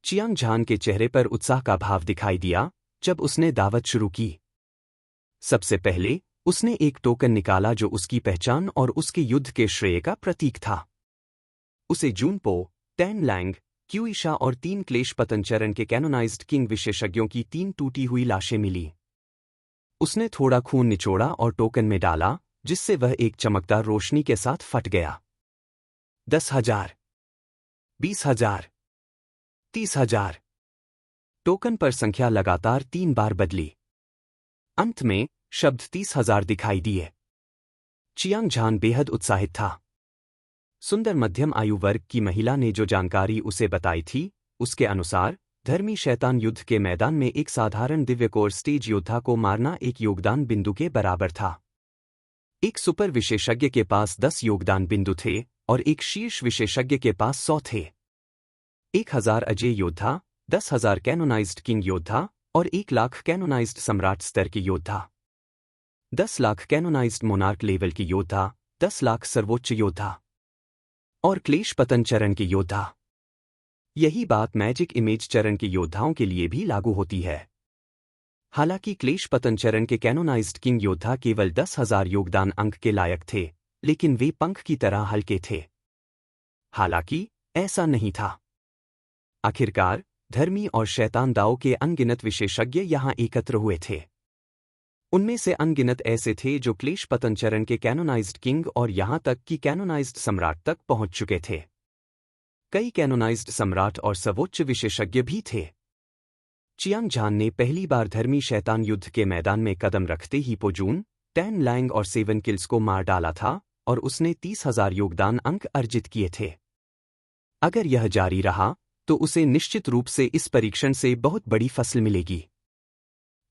Chiang झान के चेहरे पर उत्साह का भाव दिखाई दिया जब उसने दावत शुरू की। सबसे पहले उसने एक टोकन निकाला जो उसकी पहचान और उसके युद्ध के श्रेय का प्रतीक था। उसे जूनपो, टैन लैंग, क्यूईशा और 3 क्लेश पतनचरण के कैनोनाइज्ड किंग विशेषज्ञों की 3 टूटी हुई लाशें मिली। उसने थोड़ा खून निचोड़ा और टोकन में डाला, जिससे वह एक चमकदार रोशनी के साथ फट गया। 10,000, 20,000, 30,000। टोकन पर संख्या लगातार 3 बार बदली। अंत में शब्द 30,000 दिखाई दिए। चियांग झान बेहद उत्साहित था। सुंदर मध्यम आयु वर्ग की महिला ने जो जानकारी उसे बताई थी, उसके अनुसार धर्मी शैतान युद्ध के मैदान में एक साधारण दिव्यकोर स्टेज योद्धा को मारना एक योगदान बिंदु के बराबर था। एक सुपर विशेषज्ञ के पास 10 योगदान बिंदु थे और एक शीर्ष विशेषज्ञ के पास 100 थे। 1,000 अजय योद्धा, 10,000 कैनोनाइज्ड किंग योद्धा और 1,00,000 कैनोनाइज्ड सम्राट स्तर की योद्धा। 10 लाख कैनोनाइज्ड मोनार्क लेवल की योद्धा, 10 लाख सर्वोच्च योद्धा और क्लेश पतन चरण के योद्धा। यही बात मैजिक इमेज चरण के योद्धाओं के लिए भी लागू होती है। हालांकि क्लेश पतन चरण के कैनोनाइज्ड किंग योद्धा केवल 10,000 योगदान अंक के लायक थे, लेकिन वे पंख की तरह हल्के थे। हालांकि ऐसा नहीं था। आखिरकार धर्मी और शैतान दाओ के अनगिनत विशेषज्ञ यहां एकत्र हुए थे। उनमें से अनगिनत ऐसे थे जो क्लेश पतन चरण के कैनोनाइज्ड किंग और यहां तक कि कैनोनाइज्ड सम्राट तक पहुंच चुके थे। कई कैनोनाइज्ड सम्राट और सर्वोच्च विशेषज्ञ भी थे। चियांग झान ने पहली बार धर्मी शैतान युद्ध के मैदान में कदम रखते ही पोजून, टैन लैंग और 7 किल्स को मार डाला था और उसने 30,000 योगदान अंक अर्जित किए थे। अगर यह जारी रहा तो उसे निश्चित रूप से इस परीक्षण से बहुत बड़ी फसल मिलेगी।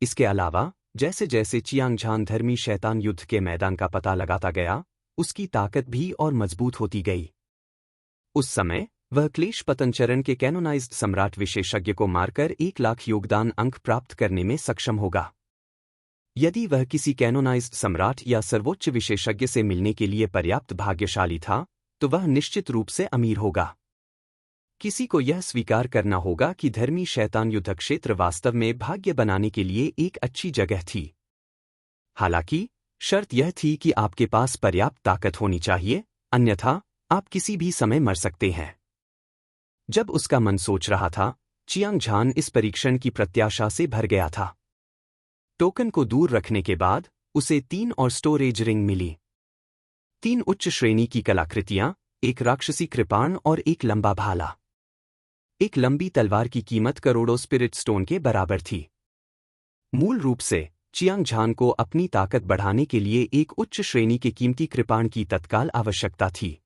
इसके अलावा जैसे जैसे चियांग झान धर्मी शैतान युद्ध के मैदान का पता लगाता गया, उसकी ताकत भी और मजबूत होती गई। उस समय वह क्लेश पतन चरण के कैनोनाइज्ड सम्राट विशेषज्ञ को मारकर 1,00,000 योगदान अंक प्राप्त करने में सक्षम होगा। यदि वह किसी कैनोनाइज्ड सम्राट या सर्वोच्च विशेषज्ञ से मिलने के लिए पर्याप्त भाग्यशाली था, तो वह निश्चित रूप से अमीर होगा। किसी को यह स्वीकार करना होगा कि धर्मी शैतान युद्ध क्षेत्र वास्तव में भाग्य बनाने के लिए एक अच्छी जगह थी। हालांकि शर्त यह थी कि आपके पास पर्याप्त ताकत होनी चाहिए, अन्यथा आप किसी भी समय मर सकते हैं। जब उसका मन सोच रहा था, चियांग झान इस परीक्षण की प्रत्याशा से भर गया था। टोकन को दूर रखने के बाद उसे 3 और स्टोरेज रिंग मिली। 3 उच्च श्रेणी की कलाकृतियां, एक राक्षसी कृपाण और एक लंबा भाला। एक लंबी तलवार की कीमत करोड़ों स्पिरिट स्टोन के बराबर थी। मूल रूप से चियांग झान को अपनी ताकत बढ़ाने के लिए एक उच्च श्रेणी के कीमती कृपाण की तत्काल आवश्यकता थी।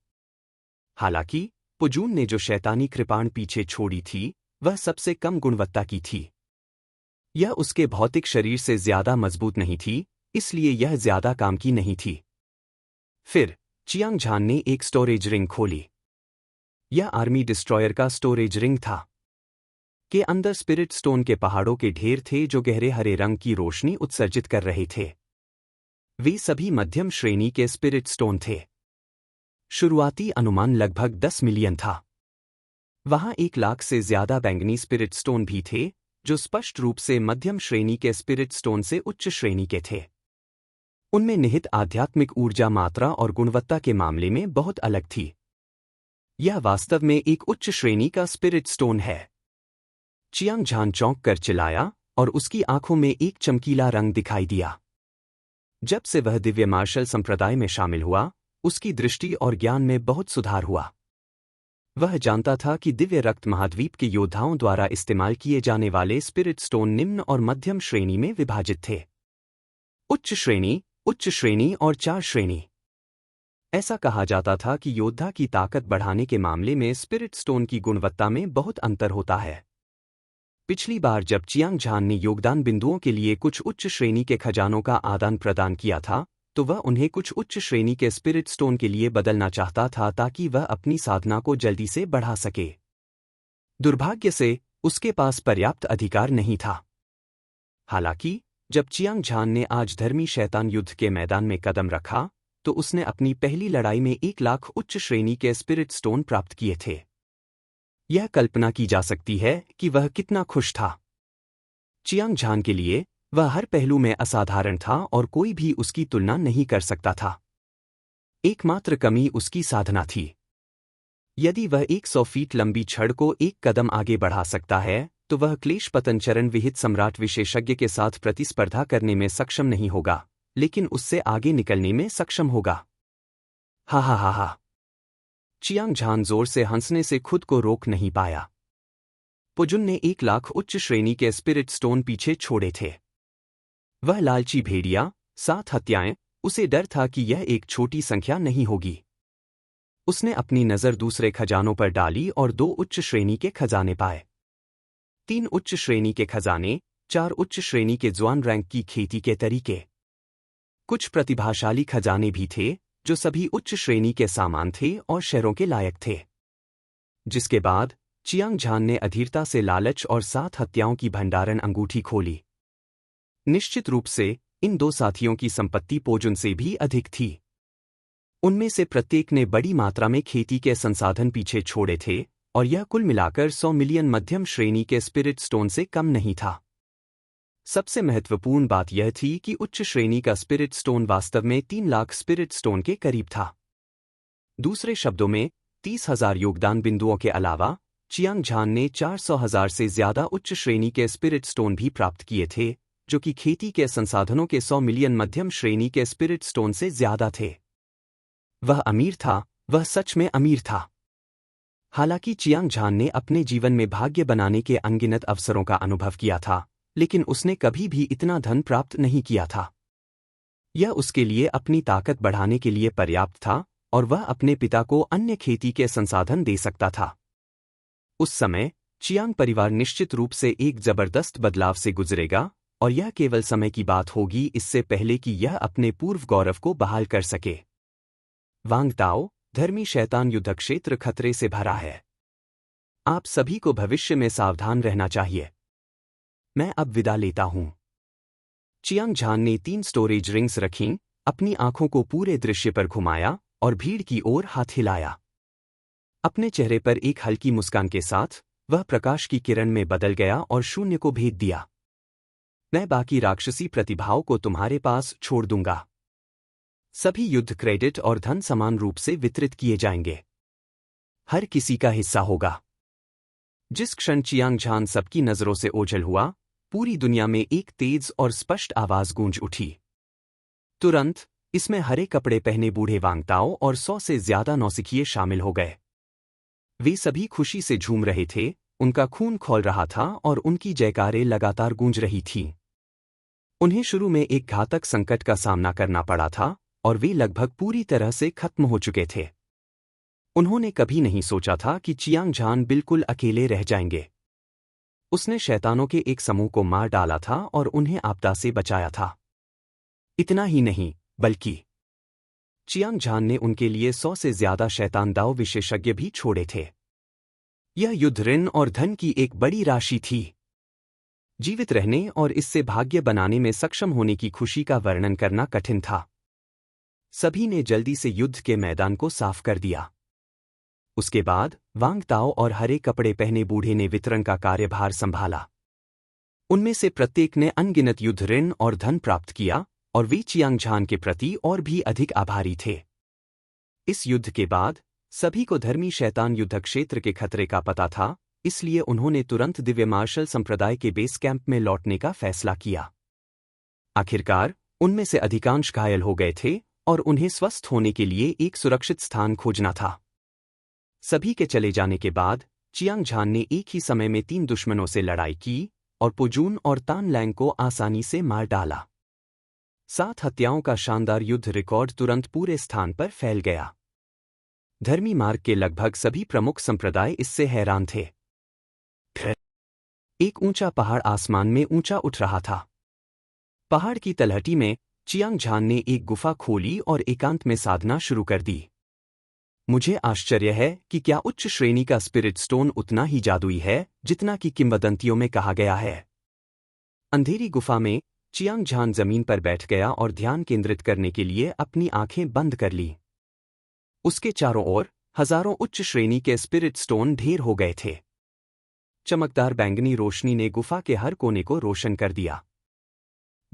हालांकि पोजून ने जो शैतानी कृपाण पीछे छोड़ी थी, वह सबसे कम गुणवत्ता की थी। यह उसके भौतिक शरीर से ज्यादा मजबूत नहीं थी, इसलिए यह ज्यादा काम की नहीं थी। फिर चियांग झान ने एक स्टोरेज रिंग खोली। यह आर्मी डिस्ट्रॉयर का स्टोरेज रिंग था। के अंदर स्पिरिट स्टोन के पहाड़ों के ढेर थे जो गहरे हरे रंग की रोशनी उत्सर्जित कर रहे थे। वे सभी मध्यम श्रेणी के स्पिरिट स्टोन थे। शुरुआती अनुमान लगभग 10 मिलियन था। वहां 1,00,000 से ज्यादा बैंगनी स्पिरिट स्टोन भी थे, जो स्पष्ट रूप से मध्यम श्रेणी के स्पिरिट स्टोन से उच्च श्रेणी के थे। उनमें निहित आध्यात्मिक ऊर्जा मात्रा और गुणवत्ता के मामले में बहुत अलग थी। यह वास्तव में एक उच्च श्रेणी का स्पिरिट स्टोन है। चियांग झान चौंक कर चिल्लाया और उसकी आंखों में एक चमकीला रंग दिखाई दिया। जब से वह दिव्य मार्शल संप्रदाय में शामिल हुआ, उसकी दृष्टि और ज्ञान में बहुत सुधार हुआ। वह जानता था कि दिव्य रक्त महाद्वीप के योद्धाओं द्वारा इस्तेमाल किए जाने वाले स्पिरिट स्टोन निम्न और मध्यम श्रेणी में विभाजित थे। उच्च श्रेणी और 4 श्रेणी। ऐसा कहा जाता था कि योद्धा की ताकत बढ़ाने के मामले में स्पिरिट स्टोन की गुणवत्ता में बहुत अंतर होता है। पिछली बार जब चियांग झान ने योगदान बिंदुओं के लिए कुछ उच्च श्रेणी के खजानों का आदान प्रदान किया था, तो वह उन्हें कुछ उच्च श्रेणी के स्पिरिट स्टोन के लिए बदलना चाहता था ताकि वह अपनी साधना को जल्दी से बढ़ा सके। दुर्भाग्य से उसके पास पर्याप्त अधिकार नहीं था। हालांकि जब चियांग झान ने आज धर्मी शैतान युद्ध के मैदान में कदम रखा, तो उसने अपनी पहली लड़ाई में 1,00,000 उच्च श्रेणी के स्पिरिट स्टोन प्राप्त किए थे। यह कल्पना की जा सकती है कि वह कितना खुश था। चियांग झान के लिए वह हर पहलू में असाधारण था और कोई भी उसकी तुलना नहीं कर सकता था। एकमात्र कमी उसकी साधना थी। यदि वह 100 फीट लंबी छड़ को एक कदम आगे बढ़ा सकता है, तो वह क्लेश पतन चरण विहित सम्राट विशेषज्ञ के साथ प्रतिस्पर्धा करने में सक्षम नहीं होगा, लेकिन उससे आगे निकलने में सक्षम होगा। हा हा हा हा। चियांग झान जोर से हंसने से खुद को रोक नहीं पाया। पुजुन ने 1 लाख उच्च श्रेणी के स्पिरिट स्टोन पीछे छोड़े थे। वह लालची भेड़िया, 7 हत्याएं, उसे डर था कि यह एक छोटी संख्या नहीं होगी। उसने अपनी नज़र दूसरे खजानों पर डाली और 2 उच्च श्रेणी के खजाने पाए। 3 उच्च श्रेणी के खजाने, 4 उच्च श्रेणी के जुआन रैंक की खेती के तरीके। कुछ प्रतिभाशाली खजाने भी थे, जो सभी उच्च श्रेणी के सामान थे और शेयरों के लायक थे। जिसके बाद चियांग झान ने अधीरता से लालच और 7 हत्याओं की भंडारण अंगूठी खोली। निश्चित रूप से इन 2 साथियों की संपत्ति पोजुन से भी अधिक थी। उनमें से प्रत्येक ने बड़ी मात्रा में खेती के संसाधन पीछे छोड़े थे, और यह कुल मिलाकर 100 मिलियन मध्यम श्रेणी के स्पिरिट स्टोन से कम नहीं था। सबसे महत्वपूर्ण बात यह थी कि उच्च श्रेणी का स्पिरिट स्टोन वास्तव में 3 लाख स्पिरिट स्टोन के करीब था। दूसरे शब्दों में 30,000 योगदान बिंदुओं के अलावा चियांग झान ने 400,000 से ज्यादा उच्च श्रेणी के स्पिरिट स्टोन भी प्राप्त किए थे, जो कि खेती के संसाधनों के 100 मिलियन मध्यम श्रेणी के स्पिरिट स्टोन से ज्यादा थे। वह अमीर था, वह सच में अमीर था। हालांकि चियांग झान ने अपने जीवन में भाग्य बनाने के अनगिनत अवसरों का अनुभव किया था, लेकिन उसने कभी भी इतना धन प्राप्त नहीं किया था। यह उसके लिए अपनी ताकत बढ़ाने के लिए पर्याप्त था, और वह अपने पिता को अन्य खेती के संसाधन दे सकता था। उस समय चियांग परिवार निश्चित रूप से एक जबरदस्त बदलाव से गुजरेगा, और यह केवल समय की बात होगी इससे पहले कि यह अपने पूर्व गौरव को बहाल कर सके। वांग ताओ, धर्मी शैतान युद्ध क्षेत्र खतरे से भरा है। आप सभी को भविष्य में सावधान रहना चाहिए। मैं अब विदा लेता हूं। चियांग झान ने 3 स्टोरेज रिंग्स रखीं, अपनी आंखों को पूरे दृश्य पर घुमाया और भीड़ की ओर हाथ हिलाया। अपने चेहरे पर एक हल्की मुस्कान के साथ वह प्रकाश की किरण में बदल गया और शून्य को भेद दिया। मैं बाकी राक्षसी प्रतिभाओं को तुम्हारे पास छोड़ दूंगा। सभी युद्ध क्रेडिट और धन समान रूप से वितरित किए जाएंगे। हर किसी का हिस्सा होगा। जिस क्षण चियांग झान सबकी नजरों से ओझल हुआ, पूरी दुनिया में एक तेज और स्पष्ट आवाज गूंज उठी। तुरंत इसमें हरे कपड़े पहने बूढ़े वांग ताओ और 100 से ज्यादा नौसिखिए शामिल हो गए। वे सभी खुशी से झूम रहे थे, उनका खून खौल रहा था और उनकी जयकारें लगातार गूंज रही थीं। उन्हें शुरू में एक घातक संकट का सामना करना पड़ा था, और वे लगभग पूरी तरह से खत्म हो चुके थे। उन्होंने कभी नहीं सोचा था कि चियांग झान बिल्कुल अकेले रह जाएंगे। उसने शैतानों के एक समूह को मार डाला था और उन्हें आपदा से बचाया था। इतना ही नहीं, बल्कि चियांग झान ने उनके लिए 100 से ज्यादा शैतान दाव विशेषज्ञ भी छोड़े थे। यह युद्ध ऋण और धन की एक बड़ी राशि थी। जीवित रहने और इससे भाग्य बनाने में सक्षम होने की खुशी का वर्णन करना कठिन था। सभी ने जल्दी से युद्ध के मैदान को साफ कर दिया। उसके बाद वांग ताओ और हरे कपड़े पहने बूढ़े ने वितरण का कार्यभार संभाला। उनमें से प्रत्येक ने अनगिनत युद्ध ऋण और धन प्राप्त किया, और वे चियांग झान के प्रति और भी अधिक आभारी थे। इस युद्ध के बाद सभी को धर्मी शैतान युद्ध क्षेत्र के खतरे का पता था, इसलिए उन्होंने तुरंत दिव्य मार्शल संप्रदाय के बेस कैंप में लौटने का फैसला किया। आखिरकार उनमें से अधिकांश घायल हो गए थे, और उन्हें स्वस्थ होने के लिए एक सुरक्षित स्थान खोजना था। सभी के चले जाने के बाद चियांग झान ने एक ही समय में 3 दुश्मनों से लड़ाई की, और पुजून और तान लैंग को आसानी से मार डाला। 7 हत्याओं का शानदार युद्ध रिकॉर्ड तुरंत पूरे स्थान पर फैल गया। धर्मी मार्ग के लगभग सभी प्रमुख संप्रदाय इससे हैरान थे। एक ऊंचा पहाड़ आसमान में ऊंचा उठ रहा था। पहाड़ की तलहटी में चियांग झान ने एक गुफा खोली और एकांत में साधना शुरू कर दी। मुझे आश्चर्य है कि क्या उच्च श्रेणी का स्पिरिट स्टोन उतना ही जादुई है जितना कि किंवदंतियों में कहा गया है। अंधेरी गुफा में चियांग झान जमीन पर बैठ गया और ध्यान केंद्रित करने के लिए अपनी आंखें बंद कर ली। उसके चारों ओर हजारों उच्च श्रेणी के स्पिरिट स्टोन ढेर हो गए थे। चमकदार बैंगनी रोशनी ने गुफा के हर कोने को रोशन कर दिया।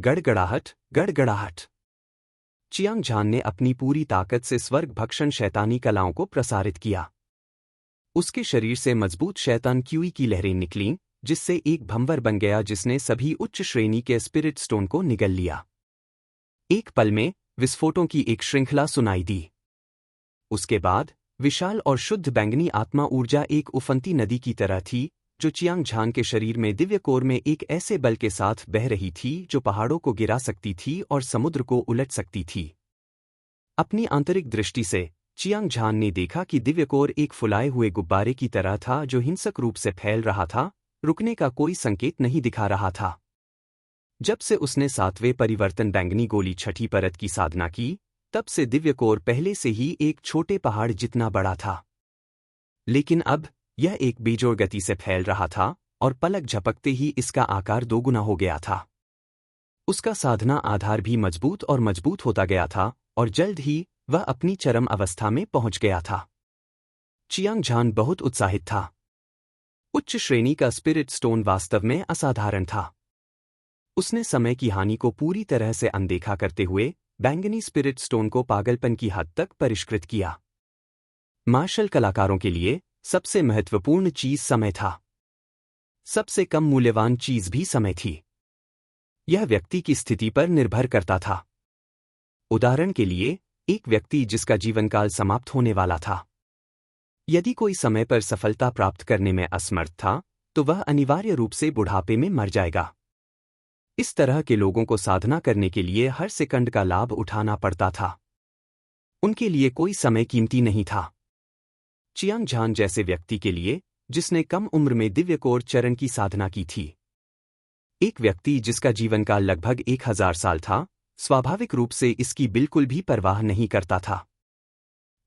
गड़गड़ाहट, गड़गड़ाहट। चियांग झान ने अपनी पूरी ताकत से स्वर्ग भक्षण शैतानी कलाओं को प्रसारित किया। उसके शरीर से मजबूत शैतान क्यूई की लहरें निकलीं, जिससे एक भंवर बन गया जिसने सभी उच्च श्रेणी के स्पिरिट स्टोन को निगल लिया। एक पल में विस्फोटों की एक श्रृंखला सुनाई दी। उसके बाद विशाल और शुद्ध बैंगनी आत्मा ऊर्जा एक उफनती नदी की तरह थी, जो चियांग झान के शरीर में दिव्य कोर में एक ऐसे बल के साथ बह रही थी जो पहाड़ों को गिरा सकती थी और समुद्र को उलट सकती थी। अपनी आंतरिक दृष्टि से चियांग झान ने देखा कि दिव्य कोर एक फुलाए हुए गुब्बारे की तरह था जो हिंसक रूप से फैल रहा था, रुकने का कोई संकेत नहीं दिखा रहा था। जब से उसने 7वें परिवर्तन बैंगनी गोली छठी परत की साधना की, तब से दिव्य कोर पहले से ही एक छोटे पहाड़ जितना बड़ा था। लेकिन अब यह एक बेजोड़ गति से फैल रहा था और पलक झपकते ही इसका आकार दोगुना हो गया था। उसका साधना आधार भी मजबूत और मजबूत होता गया था और जल्द ही वह अपनी चरम अवस्था में पहुंच गया था। चियांग झान बहुत उत्साहित था। उच्च श्रेणी का स्पिरिट स्टोन वास्तव में असाधारण था। उसने समय की हानि को पूरी तरह से अनदेखा करते हुए बैंगनी स्पिरिट स्टोन को पागलपन की हद तक परिष्कृत किया। मार्शल कलाकारों के लिए सबसे महत्वपूर्ण चीज समय था। सबसे कम मूल्यवान चीज भी समय थी। यह व्यक्ति की स्थिति पर निर्भर करता था। उदाहरण के लिए, एक व्यक्ति जिसका जीवनकाल समाप्त होने वाला था। यदि कोई समय पर सफलता प्राप्त करने में असमर्थ था, तो वह अनिवार्य रूप से बुढ़ापे में मर जाएगा। इस तरह के लोगों को साधना करने के लिए हर सेकंड का लाभ उठाना पड़ता था। उनके लिए कोई समय कीमती नहीं था। चियांग झान जैसे व्यक्ति के लिए, जिसने कम उम्र में दिव्य कोर चरण की साधना की थी, एक व्यक्ति जिसका जीवनकाल लगभग 1000 साल था, स्वाभाविक रूप से इसकी बिल्कुल भी परवाह नहीं करता था।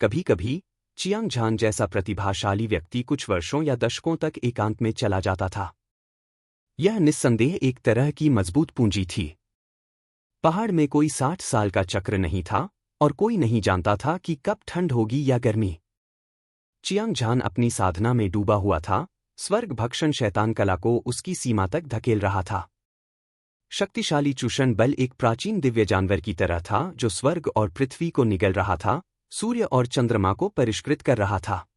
कभी-कभी चियांग झान जैसा प्रतिभाशाली व्यक्ति कुछ वर्षों या दशकों तक एकांत में चला जाता था। यह निस्संदेह एक तरह की मजबूत पूंजी थी। पहाड़ में कोई 60 साल का चक्र नहीं था और कोई नहीं जानता था कि कब ठंड होगी या गर्मी। चियांग झान अपनी साधना में डूबा हुआ था, स्वर्ग भक्षण शैतान कला को उसकी सीमा तक धकेल रहा था। शक्तिशाली चूषण बल एक प्राचीन दिव्य जानवर की तरह था जो स्वर्ग और पृथ्वी को निगल रहा था, सूर्य और चंद्रमा को परिष्कृत कर रहा था।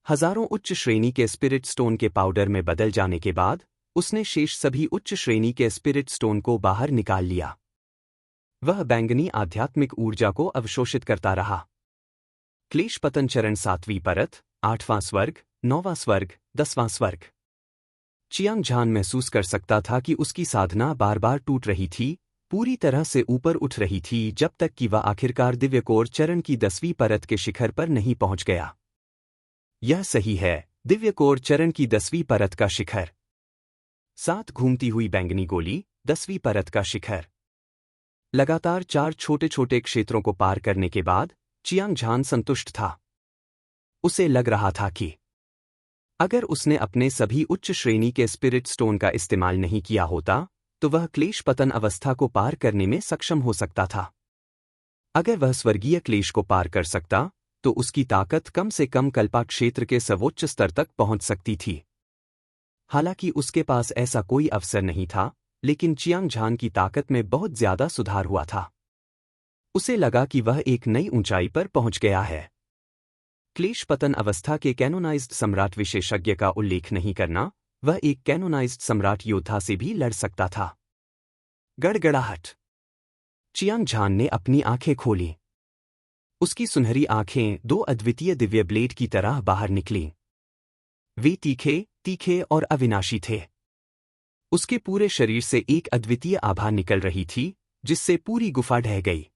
हजारों उच्च श्रेणी के स्पिरिट स्टोन के पाउडर में बदल जाने के बाद उसने शेष सभी उच्च श्रेणी के स्पिरिट स्टोन को बाहर निकाल लिया। वह बैंगनी आध्यात्मिक ऊर्जा को अवशोषित करता रहा। क्लेश पतन चरण 7वीं परत, 8वां स्वर्ग, 9वां स्वर्ग, 10वां स्वर्ग। चियांग झान महसूस कर सकता था कि उसकी साधना बार बार टूट रही थी, पूरी तरह से ऊपर उठ रही थी, जब तक कि वह आखिरकार दिव्य कोर चरण की 10वीं परत के शिखर पर नहीं पहुंच गया। यह सही है, दिव्य कोर चरण की 10वीं परत का शिखर। 7 घूमती हुई बैंगनी गोली, 10वीं परत का शिखर। लगातार 4 छोटे-छोटे क्षेत्रों को पार करने के बाद चियांग झान संतुष्ट था। उसे लग रहा था कि अगर उसने अपने सभी उच्च श्रेणी के स्पिरिट स्टोन का इस्तेमाल नहीं किया होता, तो वह क्लेश पतन अवस्था को पार करने में सक्षम हो सकता था। अगर वह स्वर्गीय क्लेश को पार कर सकता, तो उसकी ताकत कम से कम कल्पा क्षेत्र के सर्वोच्च स्तर तक पहुंच सकती थी। हालांकि उसके पास ऐसा कोई अवसर नहीं था, लेकिन चियांग झान की ताकत में बहुत ज्यादा सुधार हुआ था। उसे लगा कि वह एक नई ऊंचाई पर पहुंच गया है। क्लेश पतन अवस्था के कैनोनाइज्ड सम्राट विशेषज्ञ का उल्लेख नहीं करना, वह एक कैनोनाइज्ड सम्राट योद्धा से भी लड़ सकता था। गड़गड़ाहट। चियांग झान ने अपनी आंखें खोली। उसकी सुनहरी आंखें 2 अद्वितीय दिव्य ब्लेड की तरह बाहर निकलीं। वे तीखे, तीखे और अविनाशी थे। उसके पूरे शरीर से एक अद्वितीय आभा निकल रही थी, जिससे पूरी गुफा ढह गई।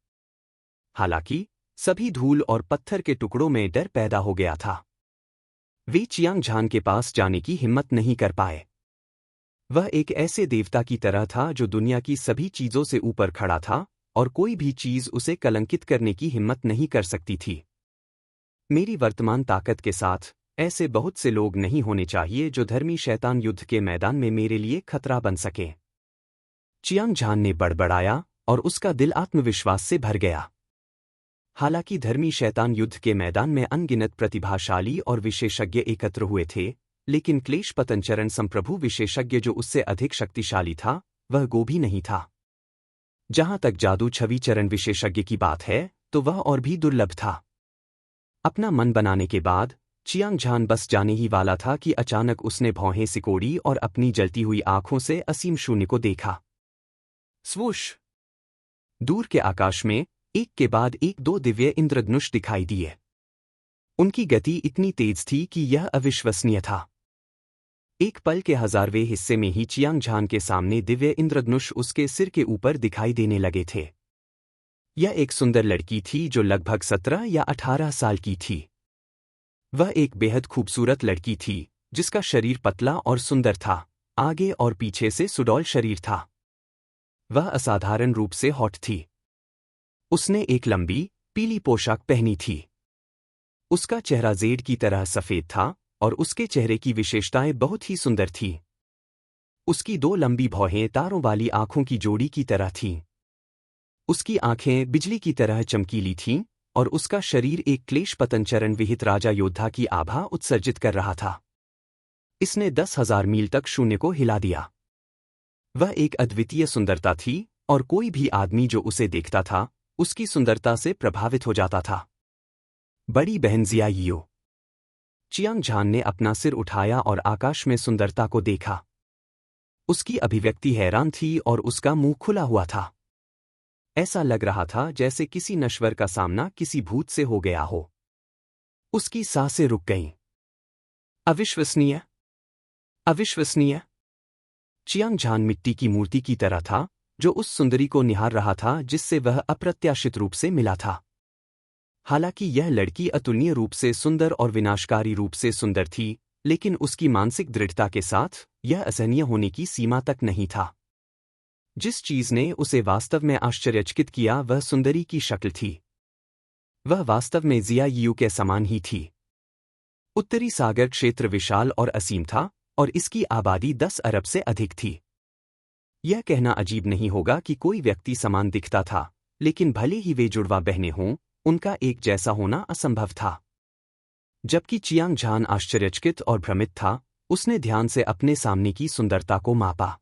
हालांकि सभी धूल और पत्थर के टुकड़ों में डर पैदा हो गया था। वे चियांग झान के पास जाने की हिम्मत नहीं कर पाए। वह एक ऐसे देवता की तरह था जो दुनिया की सभी चीजों से ऊपर खड़ा था और कोई भी चीज उसे कलंकित करने की हिम्मत नहीं कर सकती थी। मेरी वर्तमान ताकत के साथ ऐसे बहुत से लोग नहीं होने चाहिए जो धर्मी शैतान युद्ध के मैदान में मेरे लिए खतरा बन सके। चियांग झान ने बड़बड़ाया और उसका दिल आत्मविश्वास से भर गया। हालांकि धर्मी शैतान युद्ध के मैदान में अनगिनत प्रतिभाशाली और विशेषज्ञ एकत्र हुए थे, लेकिन क्लेश पतंचरण संप्रभु विशेषज्ञ जो उससे अधिक शक्तिशाली था, वह गो भी नहीं था। जहां तक जादू छवि चरण विशेषज्ञ की बात है, तो वह और भी दुर्लभ था। अपना मन बनाने के बाद चियांग झान बस जाने ही वाला था कि अचानक उसने भौहें सिकोड़ी और अपनी जलती हुई आंखों से असीम शून्य को देखा। स्वूश! दूर के आकाश में एक के बाद एक दो दिव्य इंद्रधनुष दिखाई दिए। उनकी गति इतनी तेज थी कि यह अविश्वसनीय था। एक पल के 1000वें हिस्से में ही चियांग झान के सामने दिव्य इंद्रधनुष उसके सिर के ऊपर दिखाई देने लगे थे। यह एक सुंदर लड़की थी जो लगभग 17 या 18 साल की थी। वह एक बेहद खूबसूरत लड़की थी जिसका शरीर पतला और सुंदर था, आगे और पीछे से सुडौल शरीर था। वह असाधारण रूप से हॉट थी। उसने एक लंबी पीली पोशाक पहनी थी। उसका चेहरा जेड की तरह सफेद था और उसके चेहरे की विशेषताएं बहुत ही सुंदर थीं। उसकी 2 लंबी भौहें तारों वाली आंखों की जोड़ी की तरह थीं। उसकी आंखें बिजली की तरह चमकीली थीं और उसका शरीर एक क्लेश पतंचरण विहित राजा योद्धा की आभा उत्सर्जित कर रहा था। इसने 10,000 मील तक शून्य को हिला दिया। वह एक अद्वितीय सुंदरता थी और कोई भी आदमी जो उसे देखता था, उसकी सुंदरता से प्रभावित हो जाता था। बड़ी बहन जिया यियो। चियांग झान ने अपना सिर उठाया और आकाश में सुंदरता को देखा। उसकी अभिव्यक्ति हैरान थी और उसका मुंह खुला हुआ था। ऐसा लग रहा था जैसे किसी नश्वर का सामना किसी भूत से हो गया हो। उसकी सांसें रुक गईं। अविश्वसनीय, अविश्वसनीय! चियांग झान मिट्टी की मूर्ति की तरह था, जो उस सुंदरी को निहार रहा था जिससे वह अप्रत्याशित रूप से मिला था। हालांकि यह लड़की अतुलनीय रूप से सुंदर और विनाशकारी रूप से सुंदर थी, लेकिन उसकी मानसिक दृढ़ता के साथ यह असहनीय होने की सीमा तक नहीं था। जिस चीज ने उसे वास्तव में आश्चर्यचकित किया वह सुंदरी की शक्ल थी। वह वास्तव में जिया यियो के समान ही थी। उत्तरी सागर क्षेत्र विशाल और असीम था और इसकी आबादी 10 अरब से अधिक थी। यह कहना अजीब नहीं होगा कि कोई व्यक्ति समान दिखता था, लेकिन भले ही वे जुड़वा बहनें हों, उनका एक जैसा होना असंभव था। जबकि चियांग झान आश्चर्यचकित और भ्रमित था, उसने ध्यान से अपने सामने की सुंदरता को मापा।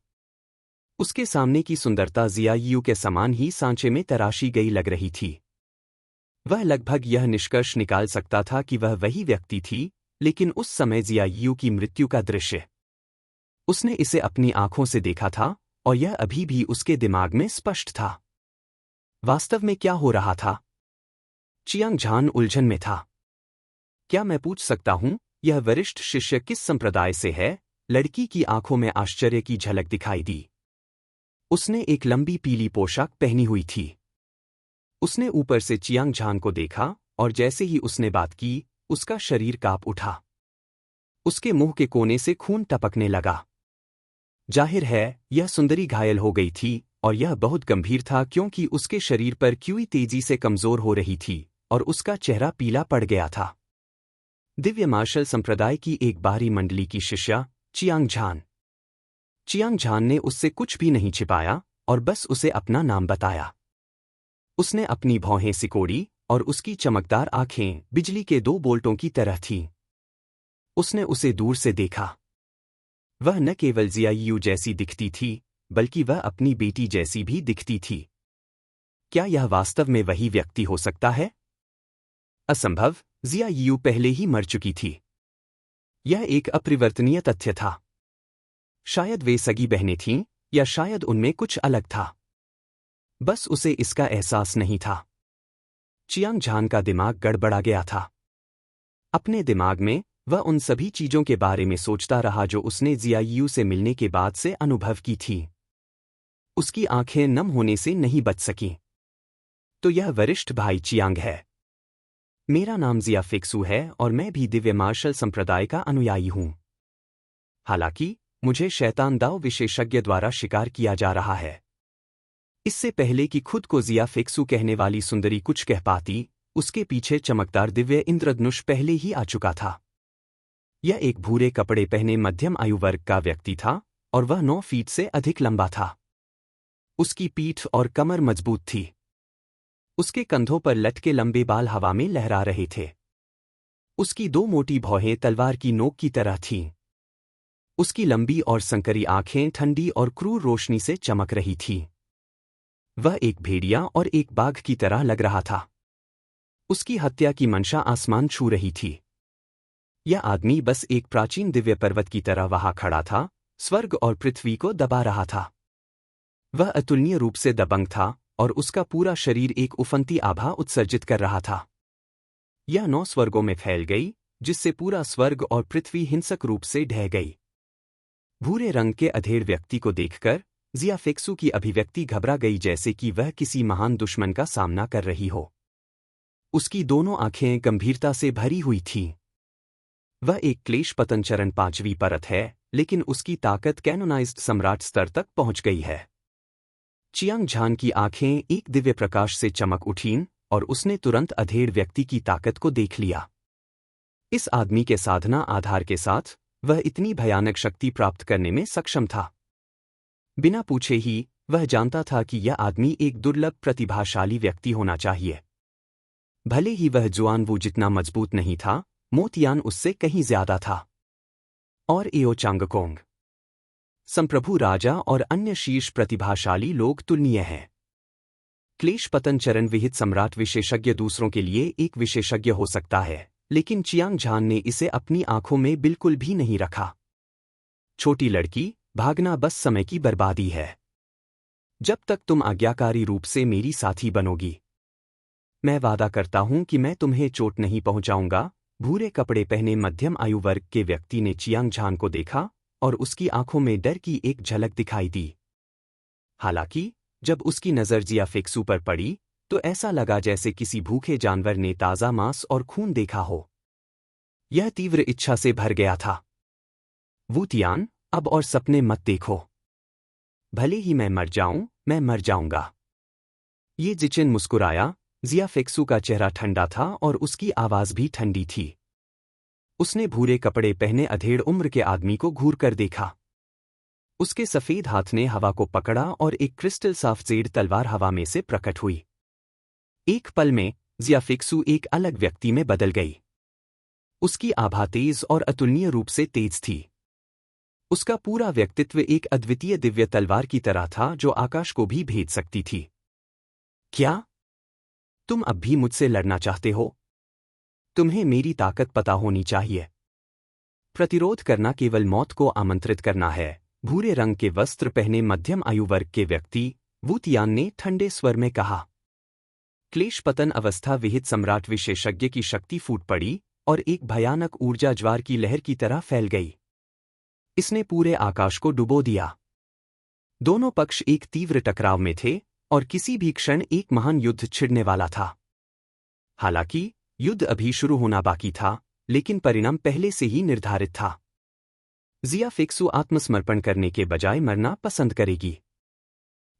उसके सामने की सुंदरता जिया यियो के समान ही सांचे में तराशी गई लग रही थी। वह लगभग यह निष्कर्ष निकाल सकता था कि वह वही व्यक्ति थी, लेकिन उस समय जिया यियो की मृत्यु का दृश्य उसने इसे अपनी आंखों से देखा था और यह अभी भी उसके दिमाग में स्पष्ट था। वास्तव में क्या हो रहा था? चियांग झान उलझन में था। क्या मैं पूछ सकता हूं, यह वरिष्ठ शिष्य किस संप्रदाय से है? लड़की की आंखों में आश्चर्य की झलक दिखाई दी। उसने एक लंबी पीली पोशाक पहनी हुई थी। उसने ऊपर से चियांग झान को देखा और जैसे ही उसने बात की, उसका शरीर कांप उठा। उसके मुंह के कोने से खून टपकने लगा। जाहिर है, यह सुंदरी घायल हो गई थी और यह बहुत गंभीर था क्योंकि उसके शरीर पर क्यूई तेजी से कमजोर हो रही थी और उसका चेहरा पीला पड़ गया था। दिव्य मार्शल संप्रदाय की एक बाहरी मंडली की शिष्या चियांग झान। चियांग झान ने उससे कुछ भी नहीं छिपाया और बस उसे अपना नाम बताया। उसने अपनी भौहें सिकोड़ी और उसकी चमकदार आंखें बिजली के 2 बोल्टों की तरह थीं। उसने उसे दूर से देखा। वह न केवल जिया यियो जैसी दिखती थी, बल्कि वह अपनी बेटी जैसी भी दिखती थी। क्या यह वास्तव में वही व्यक्ति हो सकता है? असंभव, जिया यियो पहले ही मर चुकी थी। यह एक अपरिवर्तनीय तथ्य था। शायद वे सगी बहनें थीं, या शायद उनमें कुछ अलग था। बस उसे इसका एहसास नहीं था। चियांग झान का दिमाग गड़बड़ा गया था। अपने दिमाग में वह उन सभी चीजों के बारे में सोचता रहा जो उसने जिया यियो से मिलने के बाद से अनुभव की थी। उसकी आंखें नम होने से नहीं बच सकीं। तो यह वरिष्ठ भाई चियांग है। मेरा नाम जिया फेक्सू है और मैं भी दिव्य मार्शल संप्रदाय का अनुयायी हूं। हालांकि मुझे शैतान दाव विशेषज्ञ द्वारा शिकार किया जा रहा है। इससे पहले कि खुद को जिया फेक्सू कहने वाली सुंदरी कुछ कह पाती, उसके पीछे चमकदार दिव्य इंद्रधनुष पहले ही आ चुका था। यह एक भूरे कपड़े पहने मध्यम आयु वर्ग का व्यक्ति था और वह 9 फीट से अधिक लंबा था। उसकी पीठ और कमर मजबूत थी। उसके कंधों पर लटके लंबे बाल हवा में लहरा रहे थे। उसकी दो मोटी भौहें तलवार की नोक की तरह थीं। उसकी लंबी और संकरी आंखें ठंडी और क्रूर रोशनी से चमक रही थीं। वह एक भेड़िया और एक बाघ की तरह लग रहा था। उसकी हत्या की मंशा आसमान छू रही थी। यह आदमी बस एक प्राचीन दिव्य पर्वत की तरह वहां खड़ा था, स्वर्ग और पृथ्वी को दबा रहा था। वह अतुलनीय रूप से दबंग था और उसका पूरा शरीर एक उफनती आभा उत्सर्जित कर रहा था। यह 9 स्वर्गों में फैल गई, जिससे पूरा स्वर्ग और पृथ्वी हिंसक रूप से ढह गई। भूरे रंग के अधेड़ व्यक्ति को देखकर जिया फेक्सू की अभिव्यक्ति घबरा गई, जैसे कि वह किसी महान दुश्मन का सामना कर रही हो। उसकी दोनों आंखें गंभीरता से भरी हुई थीं। वह एक क्लेश पतन चरण 5वीं परत है, लेकिन उसकी ताकत कैनोनाइज्ड सम्राट स्तर तक पहुंच गई है। चियांग झान की आंखें एक दिव्य प्रकाश से चमक उठीं और उसने तुरंत अधेड़ व्यक्ति की ताकत को देख लिया। इस आदमी के साधना आधार के साथ वह इतनी भयानक शक्ति प्राप्त करने में सक्षम था। बिना पूछे ही वह जानता था कि यह आदमी एक दुर्लभ प्रतिभाशाली व्यक्ति होना चाहिए। भले ही वह जुआनवू जितना मजबूत नहीं था, मोतियान उससे कहीं ज्यादा था। और एओ चांगकोंग, संप्रभु राजा और अन्य शीर्ष प्रतिभाशाली लोग तुलनीय हैं। क्लेश पतन चरण विहित सम्राट विशेषज्ञ दूसरों के लिए एक विशेषज्ञ हो सकता है, लेकिन चियांग झान ने इसे अपनी आंखों में बिल्कुल भी नहीं रखा। छोटी लड़की, भागना बस समय की बर्बादी है। जब तक तुम आज्ञाकारी रूप से मेरी साथी बनोगी, मैं वादा करता हूं कि मैं तुम्हें चोट नहीं पहुंचाऊंगा। भूरे कपड़े पहने मध्यम आयु वर्ग के व्यक्ति ने चियांग झान को देखा और उसकी आंखों में डर की एक झलक दिखाई दी। हालांकि जब उसकी नज़र जिया फेक्सू पर पड़ी तो ऐसा लगा जैसे किसी भूखे जानवर ने ताज़ा मांस और खून देखा हो। यह तीव्र इच्छा से भर गया था। वूतियान, अब और सपने मत देखो। भले ही मैं मर जाऊं, मैं मर जाऊंगा। ये जिचिन मुस्कुराया। जिया फेक्सू का चेहरा ठंडा था और उसकी आवाज भी ठंडी थी। उसने भूरे कपड़े पहने अधेड़ उम्र के आदमी को घूर कर देखा। उसके सफेद हाथ ने हवा को पकड़ा और एक क्रिस्टल साफ जेड तलवार हवा में से प्रकट हुई। एक पल में जिया फेक्सू एक अलग व्यक्ति में बदल गई। उसकी आभा तेज और अतुलनीय रूप से तेज थी। उसका पूरा व्यक्तित्व एक अद्वितीय दिव्य तलवार की तरह था जो आकाश को भी भेद सकती थी। क्या तुम अब भी मुझसे लड़ना चाहते हो? तुम्हें मेरी ताकत पता होनी चाहिए। प्रतिरोध करना केवल मौत को आमंत्रित करना है। भूरे रंग के वस्त्र पहने मध्यम आयु वर्ग के व्यक्ति वूतियान ने ठंडे स्वर में कहा। क्लेश पतन अवस्था विहित सम्राट विशेषज्ञ की शक्ति फूट पड़ी और एक भयानक ऊर्जा ज्वार की लहर की तरह फैल गई। इसने पूरे आकाश को डुबो दिया। दोनों पक्ष एक तीव्र टकराव में थे और किसी भी क्षण एक महान युद्ध छिड़ने वाला था। हालांकि युद्ध अभी शुरू होना बाकी था, लेकिन परिणाम पहले से ही निर्धारित था। जिया फेक्सू आत्मसमर्पण करने के बजाय मरना पसंद करेगी।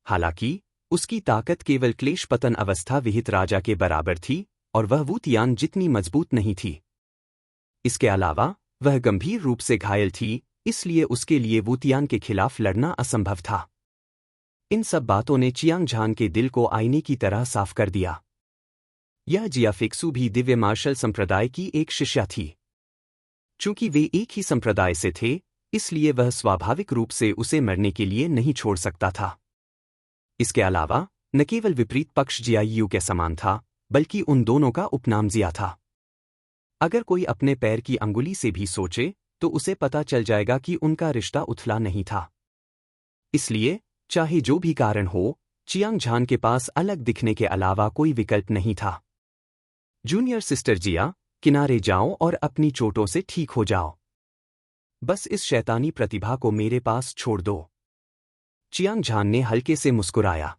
हालांकि उसकी ताकत केवल क्लेश पतन अवस्था विहित राजा के बराबर थी और वह वूतियान जितनी मजबूत नहीं थी। इसके अलावा वह गंभीर रूप से घायल थी, इसलिए उसके लिए वूतियान के खिलाफ लड़ना असंभव था। इन सब बातों ने चियांग झान के दिल को आईने की तरह साफ कर दिया। यह जिया फेक्सू भी दिव्य मार्शल संप्रदाय की एक शिष्या थी। चूंकि वे एक ही संप्रदाय से थे, इसलिए वह स्वाभाविक रूप से उसे मरने के लिए नहीं छोड़ सकता था। इसके अलावा न केवल विपरीत पक्ष जियायू के समान था, बल्कि उन दोनों का उपनाम जिया था। अगर कोई अपने पैर की अंगुली से भी सोचे तो उसे पता चल जाएगा कि उनका रिश्ता उथला नहीं था। इसलिए चाहे जो भी कारण हो, चियांग झान के पास अलग दिखने के अलावा कोई विकल्प नहीं था। जूनियर सिस्टर जिया, किनारे जाओ और अपनी चोटों से ठीक हो जाओ। बस इस शैतानी प्रतिभा को मेरे पास छोड़ दो। चियांग झान ने हल्के से मुस्कुराया।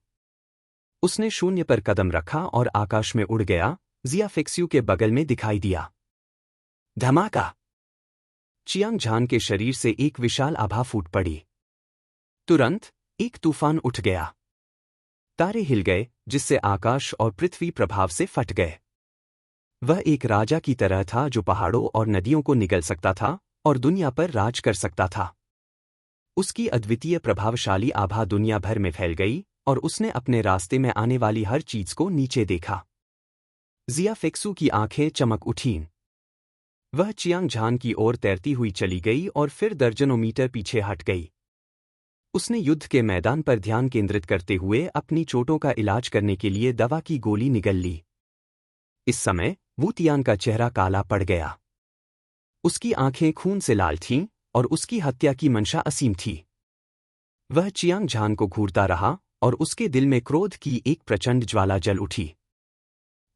उसने शून्य पर कदम रखा और आकाश में उड़ गया, जिया फेक्सू के बगल में दिखाई दिया। धमाका! चियांग झान के शरीर से एक विशाल आभा फूट पड़ी। तुरंत एक तूफान उठ गया। तारे हिल गए, जिससे आकाश और पृथ्वी प्रभाव से फट गए। वह एक राजा की तरह था जो पहाड़ों और नदियों को निगल सकता था और दुनिया पर राज कर सकता था। उसकी अद्वितीय प्रभावशाली आभा दुनिया भर में फैल गई और उसने अपने रास्ते में आने वाली हर चीज को नीचे देखा। जिया फेक्सू की आंखें चमक उठीं। वह चियांग झान की ओर तैरती हुई चली गई और फिर दर्जनों मीटर पीछे हट गई। उसने युद्ध के मैदान पर ध्यान केंद्रित करते हुए अपनी चोटों का इलाज करने के लिए दवा की गोली निगल ली। इस समय वू तियान का चेहरा काला पड़ गया। उसकी आंखें खून से लाल थीं और उसकी हत्या की मंशा असीम थी। वह चियांग झान को घूरता रहा और उसके दिल में क्रोध की एक प्रचंड ज्वाला जल उठी।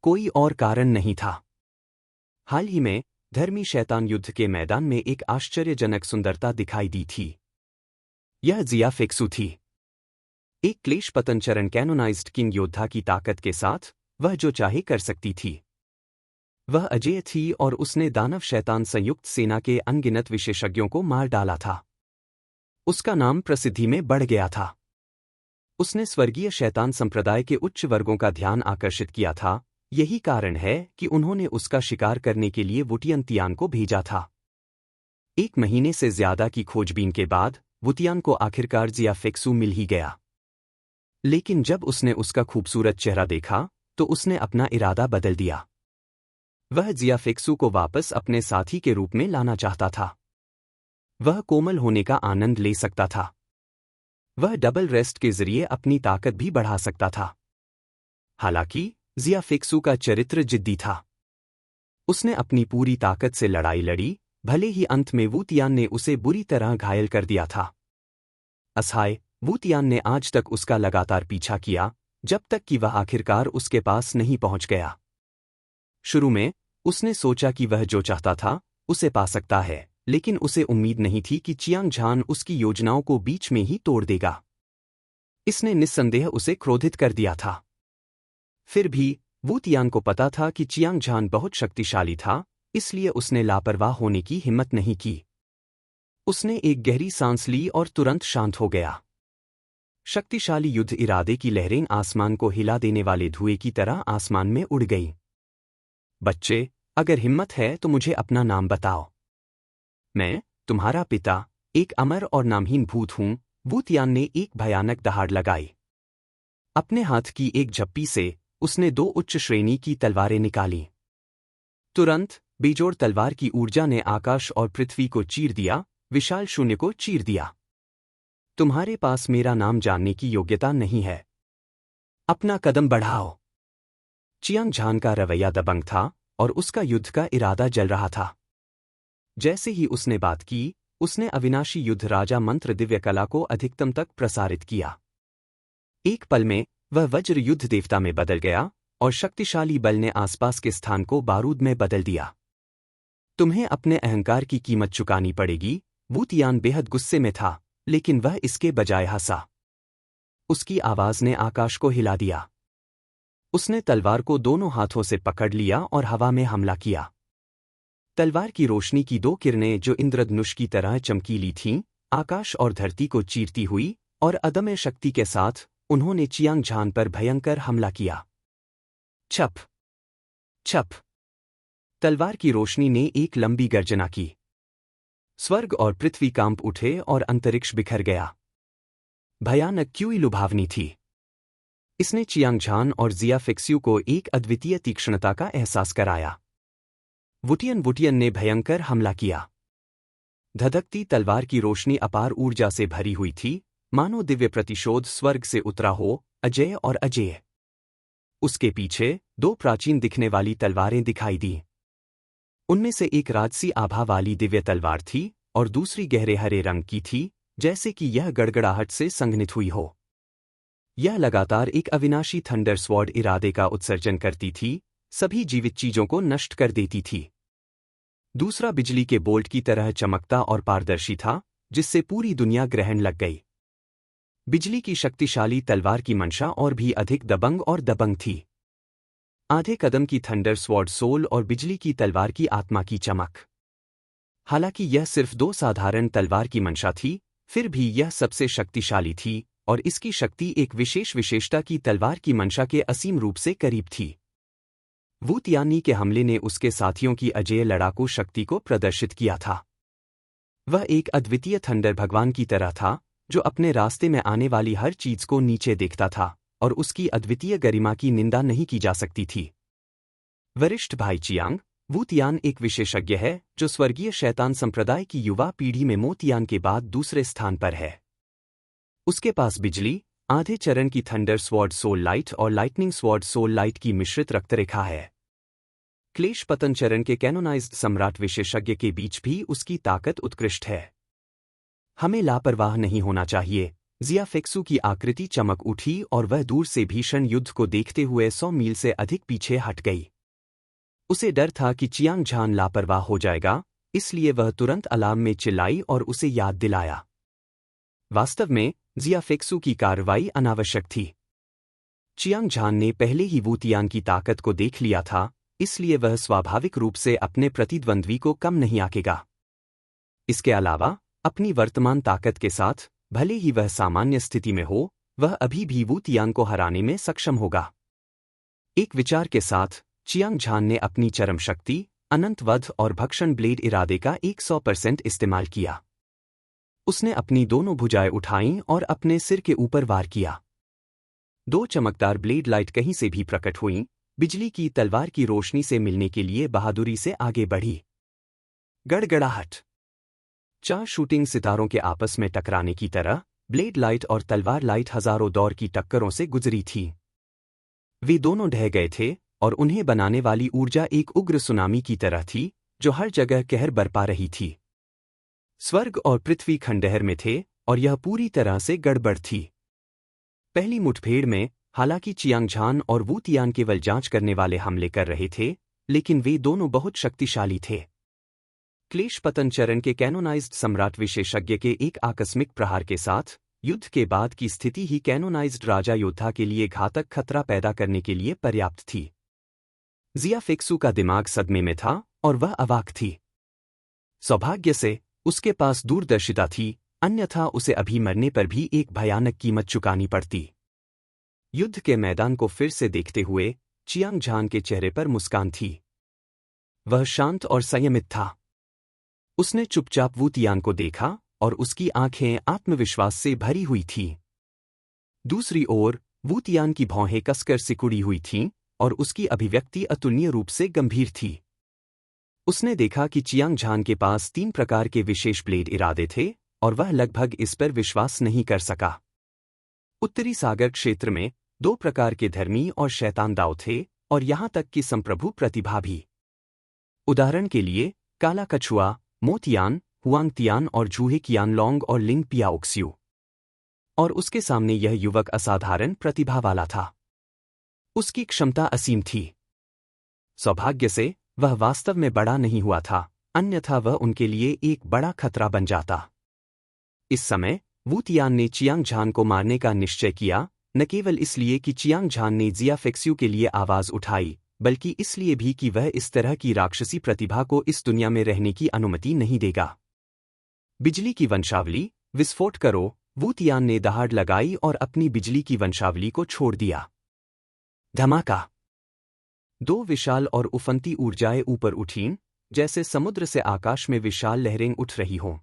कोई और कारण नहीं था। हाल ही में धर्मी शैतान युद्ध के मैदान में एक आश्चर्यजनक सुंदरता दिखाई दी थी। यह जिया फेक्सू थी। एक क्लेश पतन चरण कैनोनाइज्ड किंग योद्धा की ताकत के साथ वह जो चाहे कर सकती थी। वह अजेय थी और उसने दानव शैतान संयुक्त सेना के अनगिनत विशेषज्ञों को मार डाला था। उसका नाम प्रसिद्धि में बढ़ गया था। उसने स्वर्गीय शैतान संप्रदाय के उच्च वर्गों का ध्यान आकर्षित किया था। यही कारण है कि उन्होंने उसका शिकार करने के लिए वुटियन तियान को भेजा था। 1 महीने से ज्यादा की खोजबीन के बाद वुतियान को आखिरकार जिया फेक्सू मिल ही गया। लेकिन जब उसने उसका खूबसूरत चेहरा देखा तो उसने अपना इरादा बदल दिया। वह जिया फेक्सू को वापस अपने साथी के रूप में लाना चाहता था। वह कोमल होने का आनंद ले सकता था। वह डबल रेस्ट के जरिए अपनी ताकत भी बढ़ा सकता था। हालांकि जिया फेक्सू का चरित्र जिद्दी था। उसने अपनी पूरी ताकत से लड़ाई लड़ी, भले ही अंत में वू तियान ने उसे बुरी तरह घायल कर दिया था। असहाय वू तियान ने आज तक उसका लगातार पीछा किया, जब तक कि वह आखिरकार उसके पास नहीं पहुंच गया। शुरू में उसने सोचा कि वह जो चाहता था उसे पा सकता है, लेकिन उसे उम्मीद नहीं थी कि चियांग झान उसकी योजनाओं को बीच में ही तोड़ देगा। इसने निस्संदेह उसे क्रोधित कर दिया था। फिर भी वू तियान को पता था कि चियांग झान बहुत शक्तिशाली था, इसलिए उसने लापरवाह होने की हिम्मत नहीं की। उसने एक गहरी सांस ली और तुरंत शांत हो गया। शक्तिशाली युद्ध इरादे की लहरें आसमान को हिला देने वाले धुएं की तरह आसमान में उड़ गईं। बच्चे, अगर हिम्मत है तो मुझे अपना नाम बताओ। मैं, तुम्हारा पिता, एक अमर और नामहीन भूत हूं। वू तियान ने एक भयानक दहाड़ लगाई। अपने हाथ की एक झप्पी से उसने 2 उच्च श्रेणी की तलवारें निकालीं। तुरंत बेजोड़ तलवार की ऊर्जा ने आकाश और पृथ्वी को चीर दिया, विशाल शून्य को चीर दिया। तुम्हारे पास मेरा नाम जानने की योग्यता नहीं है। अपना कदम बढ़ाओ। चियांग झान का रवैया दबंग था और उसका युद्ध का इरादा जल रहा था। जैसे ही उसने बात की, उसने अविनाशी युद्ध राजा मंत्र दिव्य कला को अधिकतम तक प्रसारित किया। एक पल में वह वज्र युद्ध देवता में बदल गया और शक्तिशाली बल ने आसपास के स्थान को बारूद में बदल दिया। तुम्हें अपने अहंकार की कीमत चुकानी पड़ेगी। वू तियान बेहद गुस्से में था, लेकिन वह इसके बजाय हंसा। उसकी आवाज ने आकाश को हिला दिया। उसने तलवार को दोनों हाथों से पकड़ लिया और हवा में हमला किया। तलवार की रोशनी की 2 किरणें जो इंद्रधनुष की तरह चमकीली थीं, आकाश और धरती को चीरती हुई, और अदम्य शक्ति के साथ उन्होंने चियांग झान पर भयंकर हमला किया। छप छप। तलवार की रोशनी ने एक लंबी गर्जना की। स्वर्ग और पृथ्वी कांप उठे और अंतरिक्ष बिखर गया। भयानक क्यों लुभावनी थी। इसने चियांग झान और जिया फेक्सू को एक अद्वितीय तीक्ष्णता का एहसास कराया। वुटियन ने भयंकर हमला किया। धधकती तलवार की रोशनी अपार ऊर्जा से भरी हुई थी, मानो दिव्य प्रतिशोध स्वर्ग से उतरा हो, अजेय और अजेय। उसके पीछे 2 प्राचीन दिखने वाली तलवारें दिखाई दी। उनमें से एक राजसी आभा वाली दिव्य तलवार थी और दूसरी गहरे हरे रंग की थी, जैसे कि यह गड़गड़ाहट से संघनित हुई हो। यह लगातार एक अविनाशी थंडर स्वॉर्ड इरादे का उत्सर्जन करती थी, सभी जीवित चीजों को नष्ट कर देती थी। दूसरा बिजली के बोल्ट की तरह चमकता और पारदर्शी था, जिससे पूरी दुनिया ग्रहण लग गई। बिजली की शक्तिशाली तलवार की मंशा और भी अधिक दबंग और दबंग थी। आधे कदम की थंडर स्वॉर्ड सोल और बिजली की तलवार की आत्मा की चमक। हालांकि यह सिर्फ 2 साधारण तलवार की मंशा थी, फिर भी यह सबसे शक्तिशाली थी और इसकी शक्ति एक विशेष विशेषता की तलवार की मंशा के असीम रूप से करीब थी। वू तियानी के हमले ने उसके साथियों की अजेय लड़ाकू शक्ति को प्रदर्शित किया था। वह एक अद्वितीय थंडर भगवान की तरह था, जो अपने रास्ते में आने वाली हर चीज को नीचे देखता था और उसकी अद्वितीय गरिमा की निंदा नहीं की जा सकती थी। वरिष्ठ भाई चियांग, वू तियान एक विशेषज्ञ है जो स्वर्गीय शैतान संप्रदाय की युवा पीढ़ी में मो तियान के बाद दूसरे स्थान पर है। उसके पास बिजली, आधे चरण की थंडर स्वॉर्ड सोल लाइट और लाइटनिंग स्वॉर्ड सोल लाइट की मिश्रित रक्तरेखा है। क्लेश पतन चरण के कैनोनाइज्ड सम्राट विशेषज्ञ के बीच भी उसकी ताकत उत्कृष्ट है। हमें लापरवाह नहीं होना चाहिए। जिया फेक्सू की आकृति चमक उठी और वह दूर से भीषण युद्ध को देखते हुए 100 मील से अधिक पीछे हट गई। उसे डर था कि चियांग झान लापरवाह हो जाएगा, इसलिए वह तुरंत अलार्म में चिल्लाई और उसे याद दिलाया। वास्तव में जिया फेक्सू की कार्रवाई अनावश्यक थी। चियांग झान ने पहले ही वू तियान की ताकत को देख लिया था, इसलिए वह स्वाभाविक रूप से अपने प्रतिद्वंद्वी को कम नहीं आंकेगा। इसके अलावा अपनी वर्तमान ताकत के साथ, भले ही वह सामान्य स्थिति में हो, वह अभी भी वू तियान को हराने में सक्षम होगा। एक विचार के साथ चियांग झान ने अपनी चरम शक्ति, अनंत वध और भक्षण ब्लेड इरादे का 100% इस्तेमाल किया। उसने अपनी दोनों भुजाएं उठाईं और अपने सिर के ऊपर वार किया। 2 चमकदार ब्लेड लाइट कहीं से भी प्रकट हुईं, बिजली की तलवार की रोशनी से मिलने के लिए बहादुरी से आगे बढ़ी। गड़गड़ाहट। 4 शूटिंग सितारों के आपस में टकराने की तरह ब्लेड लाइट और तलवार लाइट हजारों दौर की टक्करों से गुजरी थी। वे दोनों ढह गए थे और उन्हें बनाने वाली ऊर्जा एक उग्र सुनामी की तरह थी जो हर जगह कहर बरपा रही थी। स्वर्ग और पृथ्वी खंडहर में थे और यह पूरी तरह से गड़बड़ थी। पहली मुठभेड़ में हालांकि चियांग झान और वू तियान केवल जांच करने वाले हमले कर रहे थे, लेकिन वे दोनों बहुत शक्तिशाली थे। क्लेश पतन चरण के कैनोनाइज्ड सम्राट विशेषज्ञ के एक आकस्मिक प्रहार के साथ युद्ध के बाद की स्थिति ही कैनोनाइज्ड राजा योद्धा के लिए घातक खतरा पैदा करने के लिए पर्याप्त थी। जिया फेक्सू का दिमाग सदमे में था और वह अवाक थी। सौभाग्य से उसके पास दूरदर्शिता थी, अन्यथा उसे अभी मरने पर भी एक भयानक कीमत चुकानी पड़ती। युद्ध के मैदान को फिर से देखते हुए चियांग झान के चेहरे पर मुस्कान थी। वह शांत और संयमित था। उसने चुपचाप वू तियान को देखा और उसकी आंखें आत्मविश्वास से भरी हुई थीं। दूसरी ओर वू तियान की भौहें कसकर सिकुड़ी हुई थीं और उसकी अभिव्यक्ति अतुलनीय रूप से गंभीर थी। उसने देखा कि चियांग झान के पास 3 प्रकार के विशेष ब्लेड इरादे थे और वह लगभग इस पर विश्वास नहीं कर सका। उत्तरी सागर क्षेत्र में 2 प्रकार के धर्मी और शैतान दाव थे और यहां तक कि संप्रभु प्रतिभा भी। उदाहरण के लिए काला कछुआ, मो तियान, हुआंग तियान और जूहे कियान लोंग और लिंग पियाओक्स्यू। और उसके सामने यह युवक असाधारण प्रतिभा वाला था। उसकी क्षमता असीम थी। सौभाग्य से वह वास्तव में बड़ा नहीं हुआ था, अन्यथा वह उनके लिए एक बड़ा खतरा बन जाता। इस समय वू तियान ने चियांग झान को मारने का निश्चय किया, न केवल इसलिए कि चियांग झान ने जिया फेक्सू के लिए आवाज उठाई, बल्कि इसलिए भी कि वह इस तरह की राक्षसी प्रतिभा को इस दुनिया में रहने की अनुमति नहीं देगा। बिजली की वंशावली, विस्फोट करो। वू तियान ने दहाड़ लगाई और अपनी बिजली की वंशावली को छोड़ दिया। धमाका। 2 विशाल और उफनती ऊर्जाएं ऊपर उठीं, जैसे समुद्र से आकाश में विशाल लहरें उठ रही हों।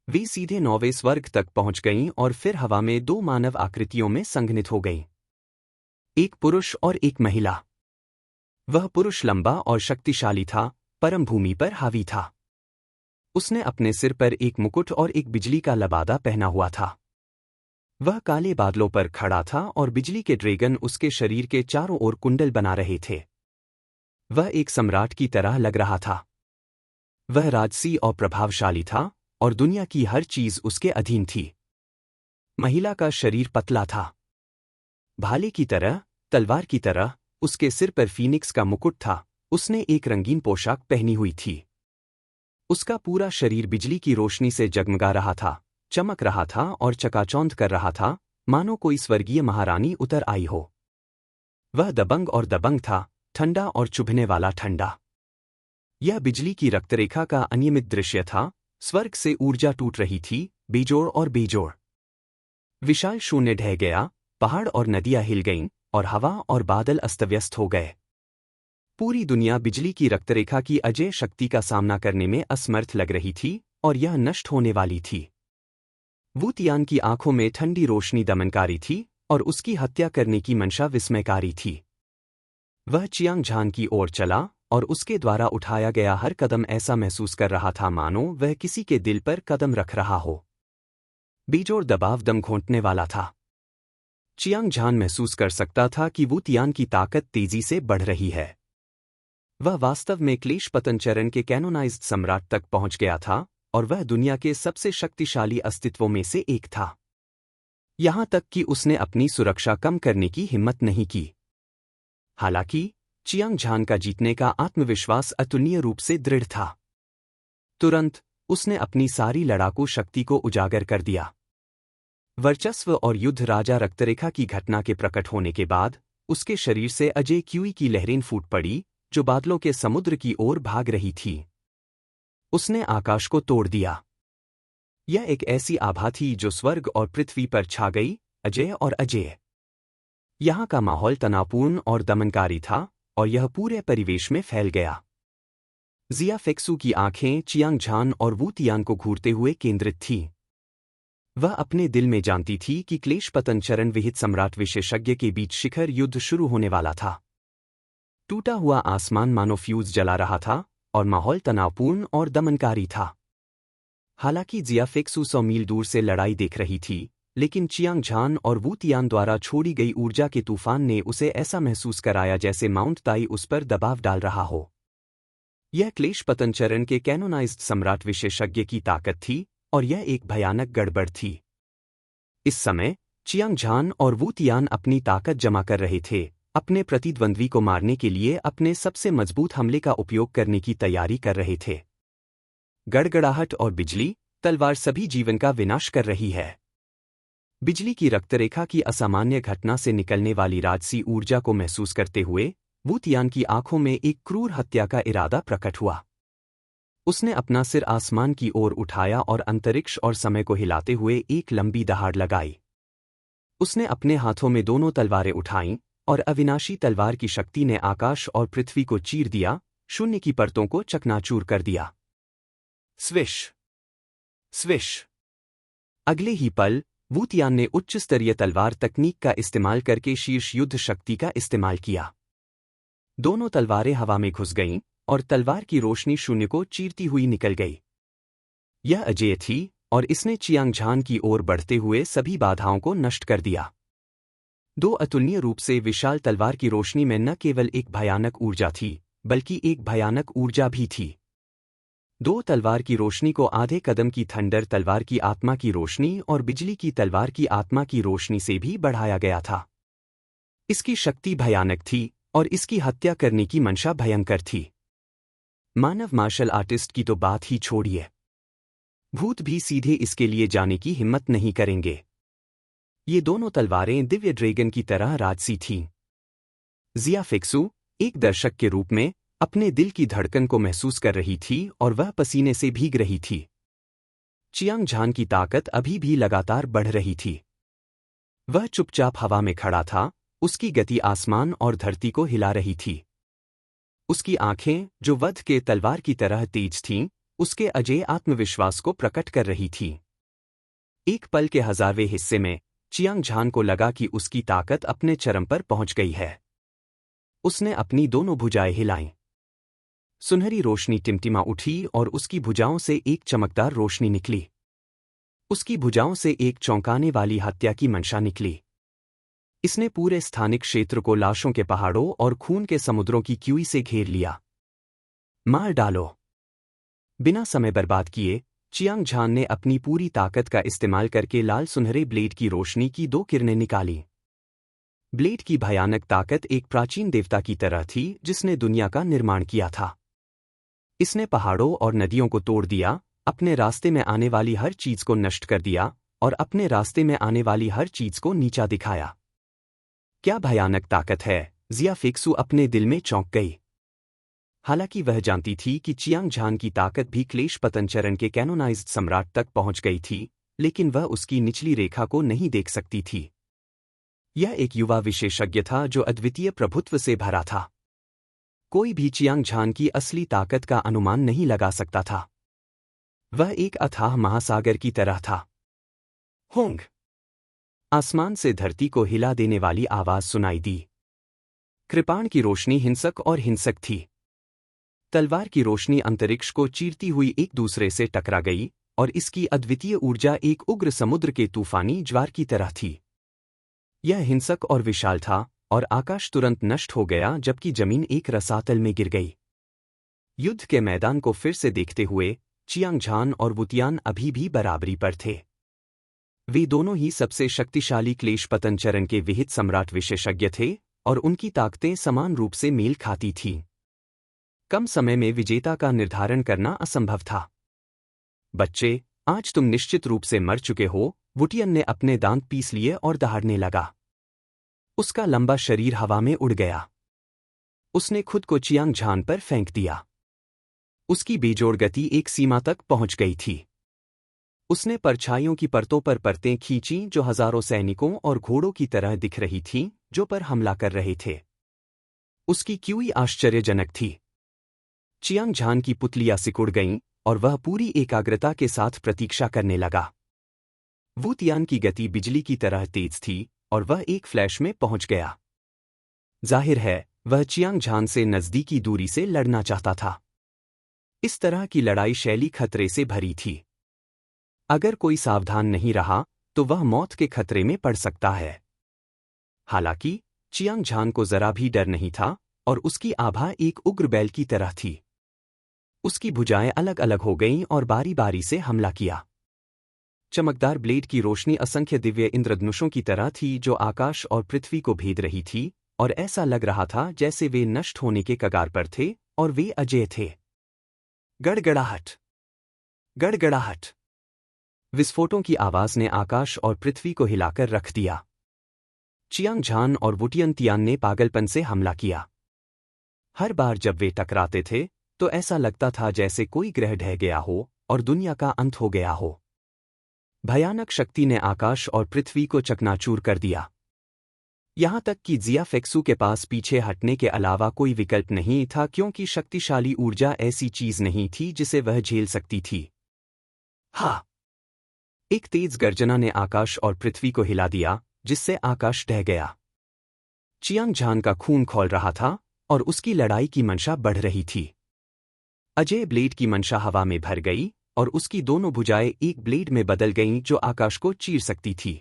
वे सीधे 9वें स्वर्ग तक पहुंच गईं और फिर हवा में 2 मानव आकृतियों में संघनित हो गईं। एक पुरुष और एक महिला। वह पुरुष लंबा और शक्तिशाली था, परम भूमि पर हावी था। उसने अपने सिर पर एक मुकुट और एक बिजली का लबादा पहना हुआ था। वह काले बादलों पर खड़ा था और बिजली के ड्रैगन उसके शरीर के चारों ओर कुंडल बना रहे थे। वह एक सम्राट की तरह लग रहा था। वह राजसी और प्रभावशाली था और दुनिया की हर चीज उसके अधीन थी। महिला का शरीर पतला था। भाले की तरह, तलवार की तरह, उसके सिर पर फीनिक्स का मुकुट था। उसने एक रंगीन पोशाक पहनी हुई थी। उसका पूरा शरीर बिजली की रोशनी से जगमगा रहा था, चमक रहा था और चकाचौंध कर रहा था, मानो कोई स्वर्गीय महारानी उतर आई हो। वह दबंग और दबंग था, ठंडा और चुभने वाला ठंडा। यह बिजली की रक्तरेखा का अनियमित दृश्य था। स्वर्ग से ऊर्जा टूट रही थी, बेजोड़ और बेजोड़। विशाल शून्य ढह गया, पहाड़ और नदियां हिल गईं और हवा और बादल अस्तव्यस्त हो गए। पूरी दुनिया बिजली की रक्तरेखा की अजेय शक्ति का सामना करने में असमर्थ लग रही थी और यह नष्ट होने वाली थी। वू तियान की आंखों में ठंडी रोशनी दमनकारी थी और उसकी हत्या करने की मंशा विस्मयकारी थी। वह चियांग झान की ओर चला और उसके द्वारा उठाया गया हर कदम ऐसा महसूस कर रहा था मानो वह किसी के दिल पर कदम रख रहा हो। बेजोड़ दबाव दम घोंटने वाला था। चियांग झान महसूस कर सकता था कि वू तियान की ताकत तेजी से बढ़ रही है। वह वास्तव में क्लेश पतन चरण के कैनोनाइज्ड सम्राट तक पहुंच गया था और वह दुनिया के सबसे शक्तिशाली अस्तित्वों में से एक था। यहां तक कि उसने अपनी सुरक्षा कम करने की हिम्मत नहीं की। हालांकि चियांग झान का जीतने का आत्मविश्वास अतुलनीय रूप से दृढ़ था। तुरंत उसने अपनी सारी लड़ाकू शक्ति को उजागर कर दिया। वर्चस्व और युद्ध राजा रक्तरेखा की घटना के प्रकट होने के बाद उसके शरीर से अजय क्यूई की लहरें फूट पड़ी जो बादलों के समुद्र की ओर भाग रही थी। उसने आकाश को तोड़ दिया। यह एक ऐसी आभा थी जो स्वर्ग और पृथ्वी पर छा गई, अजय और अजय। यहां का माहौल तनावपूर्ण और दमनकारी था और यह पूरे परिवेश में फैल गया। जिया फेक्सू की आंखें चियांग झान और वू तियान को घूरते हुए केंद्रित थीं। वह अपने दिल में जानती थी कि क्लेश पतन चरण विहित सम्राट विशेषज्ञ के बीच शिखर युद्ध शुरू होने वाला था। टूटा हुआ आसमान मानो फ्यूज जला रहा था और माहौल तनावपूर्ण और दमनकारी था। हालांकि जिया फेक्सू 100 मील दूर से लड़ाई देख रही थी, लेकिन चियांग झान और वू तियान द्वारा छोड़ी गई ऊर्जा के तूफान ने उसे ऐसा महसूस कराया जैसे माउंट ताई उस पर दबाव डाल रहा हो। यह क्लेश पतन चरण के कैनोनाइज्ड सम्राट विशेषज्ञ की ताकत थी और यह एक भयानक गड़बड़ थी। इस समय चियांग झान और वू तियान अपनी ताकत जमा कर रहे थे, अपने प्रतिद्वंद्वी को मारने के लिए अपने सबसे मजबूत हमले का उपयोग करने की तैयारी कर रहे थे। गड़गड़ाहट और बिजली, तलवार सभी जीवन का विनाश कर रही है। बिजली की रक्तरेखा की असामान्य घटना से निकलने वाली राजसी ऊर्जा को महसूस करते हुए वू तियान की आंखों में एक क्रूर हत्या का इरादा प्रकट हुआ। उसने अपना सिर आसमान की ओर उठाया और अंतरिक्ष और समय को हिलाते हुए एक लंबी दहाड़ लगाई। उसने अपने हाथों में दोनों तलवारें उठाईं और अविनाशी तलवार की शक्ति ने आकाश और पृथ्वी को चीर दिया, शून्य की परतों को चकनाचूर कर दिया। Swish swish. अगले ही पल वू तियान ने उच्च स्तरीय तलवार तकनीक का इस्तेमाल करके शीर्ष युद्ध शक्ति का इस्तेमाल किया। दोनों तलवारें हवा में घुस गईं और तलवार की रोशनी शून्य को चीरती हुई निकल गई। यह अजेय थी और इसने चियांग झान की ओर बढ़ते हुए सभी बाधाओं को नष्ट कर दिया। दो अतुलनीय रूप से विशाल तलवार की रोशनी में न केवल एक भयानक ऊर्जा थी, बल्कि एक भयानक ऊर्जा भी थी। दो तलवार की रोशनी को आधे कदम की थंडर तलवार की आत्मा की रोशनी और बिजली की तलवार की आत्मा की रोशनी से भी बढ़ाया गया था। इसकी शक्ति भयानक थी और इसकी हत्या करने की मंशा भयंकर थी। मानव मार्शल आर्टिस्ट की तो बात ही छोड़िए, भूत भी सीधे इसके लिए जाने की हिम्मत नहीं करेंगे। ये दोनों तलवारें दिव्य ड्रैगन की तरह राजसी थीं। जिया फेक्सू एक दर्शक के रूप में अपने दिल की धड़कन को महसूस कर रही थी और वह पसीने से भीग रही थी। चियांग झान की ताकत अभी भी लगातार बढ़ रही थी। वह चुपचाप हवा में खड़ा था, उसकी गति आसमान और धरती को हिला रही थी। उसकी आंखें, जो वध के तलवार की तरह तेज थीं, उसके अजेय आत्मविश्वास को प्रकट कर रही थीं। एक पल के 1000वें हिस्से में चियांग झान को लगा कि उसकी ताकत अपने चरम पर पहुंच गई है। उसने अपनी दोनों भुजाएं हिलाईं। सुनहरी रोशनी टिमटिमा उठी और उसकी भुजाओं से एक चमकदार रोशनी निकली। उसकी भुजाओं से एक चौंकाने वाली हत्या की मंशा निकली। इसने पूरे स्थानिक क्षेत्र को लाशों के पहाड़ों और खून के समुद्रों की क्यूई से घेर लिया। मार डालो। बिना समय बर्बाद किए चियांग झान ने अपनी पूरी ताकत का इस्तेमाल करके लाल सुनहरे ब्लेड की रोशनी की 2 किरणें निकाली। ब्लेड की भयानक ताकत एक प्राचीन देवता की तरह थी जिसने दुनिया का निर्माण किया था। इसने पहाड़ों और नदियों को तोड़ दिया, अपने रास्ते में आने वाली हर चीज को नष्ट कर दिया और अपने रास्ते में आने वाली हर चीज को नीचा दिखाया। क्या भयानक ताकत है, जिया फेक्सू अपने दिल में चौंक गई। हालांकि वह जानती थी कि चियांग झान की ताकत भी क्लेश पतन चरण के कैनोनाइज्ड सम्राट तक पहुंच गई थी, लेकिन वह उसकी निचली रेखा को नहीं देख सकती थी। यह एक युवा विशेषज्ञ था जो अद्वितीय प्रभुत्व से भरा था। कोई भी चियांग झान की असली ताकत का अनुमान नहीं लगा सकता था। वह एक अथाह महासागर की तरह था। होंग। आसमान से धरती को हिला देने वाली आवाज सुनाई दी। कृपाण की रोशनी हिंसक और हिंसक थी। तलवार की रोशनी अंतरिक्ष को चीरती हुई एक दूसरे से टकरा गई और इसकी अद्वितीय ऊर्जा एक उग्र समुद्र के तूफानी ज्वार की तरह थी। यह हिंसक और विशाल था और आकाश तुरंत नष्ट हो गया जबकि जमीन एक रसातल में गिर गई। युद्ध के मैदान को फिर से देखते हुए चियांग झान और वुतियान अभी भी बराबरी पर थे। वे दोनों ही सबसे शक्तिशाली क्लेश पतन चरण के विहित सम्राट विशेषज्ञ थे और उनकी ताकतें समान रूप से मेल खाती थीं। कम समय में विजेता का निर्धारण करना असंभव था। बच्चे, आज तुम निश्चित रूप से मर चुके हो, वुटियन ने अपने दांत पीस लिए और दहाड़ने लगा। उसका लंबा शरीर हवा में उड़ गया। उसने खुद को चियांग झान पर फेंक दिया। उसकी बेजोड़ गति एक सीमा तक पहुंच गई थी। उसने परछाइयों की परतों पर परतें खींचीं जो हजारों सैनिकों और घोड़ों की तरह दिख रही थीं जो पर हमला कर रहे थे। उसकी क्यूई आश्चर्यजनक थी। चियांग झान की पुतलियां सिकुड़ गईं और वह पूरी एकाग्रता के साथ प्रतीक्षा करने लगा। वुतियान की गति बिजली की तरह तेज थी और वह एक फ्लैश में पहुंच गया। जाहिर है वह चियांग झान से नजदीकी दूरी से लड़ना चाहता था। इस तरह की लड़ाई शैली खतरे से भरी थी। अगर कोई सावधान नहीं रहा तो वह मौत के खतरे में पड़ सकता है। हालांकि चियांग झान को जरा भी डर नहीं था और उसकी आभा एक उग्र बैल की तरह थी। उसकी भुजाएं अलग अलग हो गईं और बारी बारी से हमला किया। चमकदार ब्लेड की रोशनी असंख्य दिव्य इंद्रधनुषों की तरह थी जो आकाश और पृथ्वी को भेद रही थी और ऐसा लग रहा था जैसे वे नष्ट होने के कगार पर थे और वे अजेय थे। गड़गड़ाहट, गड़गड़ाहट। विस्फोटों की आवाज ने आकाश और पृथ्वी को हिलाकर रख दिया। चियांग झान और वुटियन तियान ने पागलपन से हमला किया। हर बार जब वे टकराते थे तो ऐसा लगता था जैसे कोई ग्रह ढह गया हो और दुनिया का अंत हो गया हो। भयानक शक्ति ने आकाश और पृथ्वी को चकनाचूर कर दिया। यहां तक कि जिया फेक्सू के पास पीछे हटने के अलावा कोई विकल्प नहीं था क्योंकि शक्तिशाली ऊर्जा ऐसी चीज नहीं थी जिसे वह झेल सकती थी। हाँ! एक तेज गर्जना ने आकाश और पृथ्वी को हिला दिया जिससे आकाश ढह गया। चियांग झान का खून खौल रहा था और उसकी लड़ाई की मंशा बढ़ रही थी। अजय ब्लेड की मंशा हवा में भर गई और उसकी दोनों भुजाएं एक ब्लेड में बदल गईं जो आकाश को चीर सकती थी।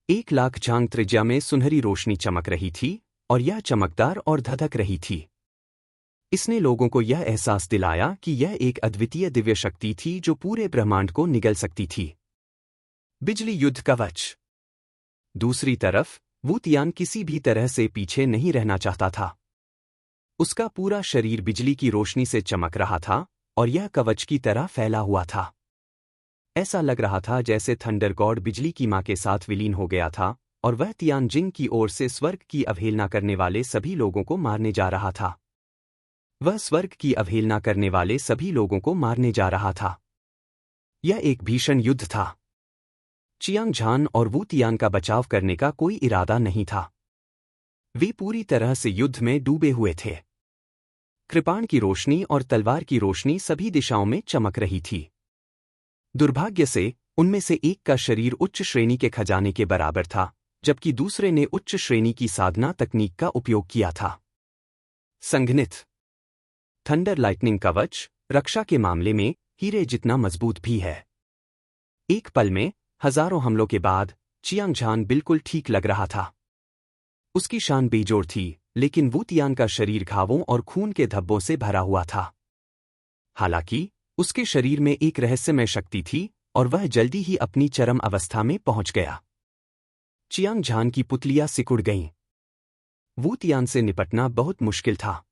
1,00,000 झांग त्रिज्या में सुनहरी रोशनी चमक रही थी और यह चमकदार और धधक रही थी। इसने लोगों को यह एहसास दिलाया कि यह एक अद्वितीय दिव्य शक्ति थी जो पूरे ब्रह्मांड को निगल सकती थी। बिजली युद्ध कवच। दूसरी तरफ वुतियान किसी भी तरह से पीछे नहीं रहना चाहता था। उसका पूरा शरीर बिजली की रोशनी से चमक रहा था और यह कवच की तरह फैला हुआ था। ऐसा लग रहा था जैसे थंडर गॉड बिजली की मां के साथ विलीन हो गया था और वह तियानजिंग की ओर से स्वर्ग की अवहेलना करने वाले सभी लोगों को मारने जा रहा था। वह स्वर्ग की अवहेलना करने वाले सभी लोगों को मारने जा रहा था। यह एक भीषण युद्ध था। चियांग झान और वुतियान का बचाव करने का कोई इरादा नहीं था। वे पूरी तरह से युद्ध में डूबे हुए थे। कृपाण की रोशनी और तलवार की रोशनी सभी दिशाओं में चमक रही थी। दुर्भाग्य से उनमें से एक का शरीर उच्च श्रेणी के खजाने के बराबर था जबकि दूसरे ने उच्च श्रेणी की साधना तकनीक का उपयोग किया था। संघनित थंडर लाइटनिंग कवच रक्षा के मामले में हीरे जितना मजबूत भी है। एक पल में हजारों हमलों के बाद चियांग झान बिल्कुल ठीक लग रहा था। उसकी शान बेजोड़ थी लेकिन वुतियान का शरीर घावों और खून के धब्बों से भरा हुआ था। हालांकि उसके शरीर में एक रहस्यमय शक्ति थी और वह जल्दी ही अपनी चरम अवस्था में पहुंच गया। चियांग झान की पुतलियां सिकुड़ गईं। वुतियान से निपटना बहुत मुश्किल था।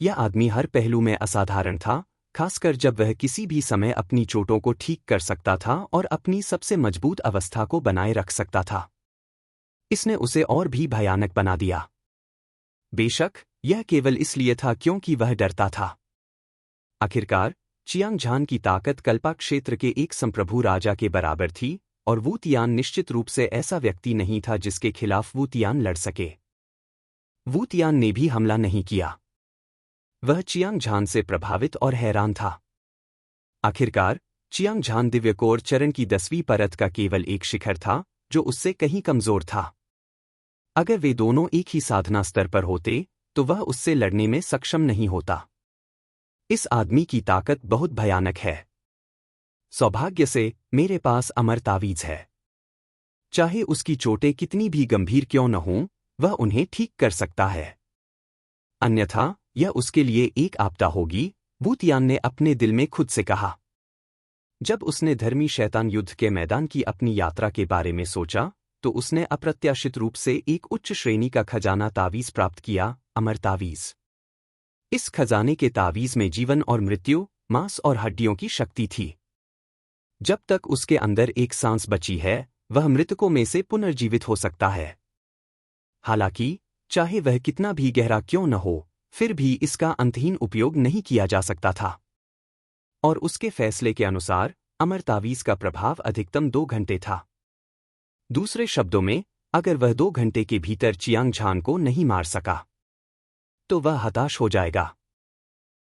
यह आदमी हर पहलू में असाधारण था, खासकर जब वह किसी भी समय अपनी चोटों को ठीक कर सकता था और अपनी सबसे मजबूत अवस्था को बनाए रख सकता था। इसने उसे और भी भयानक बना दिया। बेशक यह केवल इसलिए था क्योंकि वह डरता था। आखिरकार चियांग झान की ताकत कल्पा क्षेत्र के एक संप्रभु राजा के बराबर थी और वुतियान निश्चित रूप से ऐसा व्यक्ति नहीं था जिसके खिलाफ वुतियान लड़ सके। वुतियान ने भी हमला नहीं किया। वह चियांग झान से प्रभावित और हैरान था। आखिरकार चियांग झान दिव्यकोर चरण की 10वीं परत का केवल एक शिखर था जो उससे कहीं कमजोर था। अगर वे दोनों एक ही साधना स्तर पर होते तो वह उससे लड़ने में सक्षम नहीं होता। इस आदमी की ताकत बहुत भयानक है। सौभाग्य से मेरे पास अमर तावीज है। चाहे उसकी चोटें कितनी भी गंभीर क्यों न हों, वह उन्हें ठीक कर सकता है। अन्यथा यह उसके लिए एक आपदा होगी, बूतियान ने अपने दिल में खुद से कहा। जब उसने धर्मी शैतान युद्ध के मैदान की अपनी यात्रा के बारे में सोचा, तो उसने अप्रत्याशित रूप से एक उच्च श्रेणी का खजाना तावीज प्राप्त किया, अमर तावीज। इस खजाने के तावीज में जीवन और मृत्यु, मांस और हड्डियों की शक्ति थी। जब तक उसके अंदर एक सांस बची है, वह मृतकों में से पुनर्जीवित हो सकता है। हालांकि चाहे वह कितना भी गहरा क्यों न हो, फिर भी इसका अंतहीन उपयोग नहीं किया जा सकता था। और उसके फैसले के अनुसार अमर तावीज का प्रभाव अधिकतम 2 घंटे था। दूसरे शब्दों में, अगर वह 2 घंटे के भीतर चियांग झान को नहीं मार सका तो वह हताश हो जाएगा।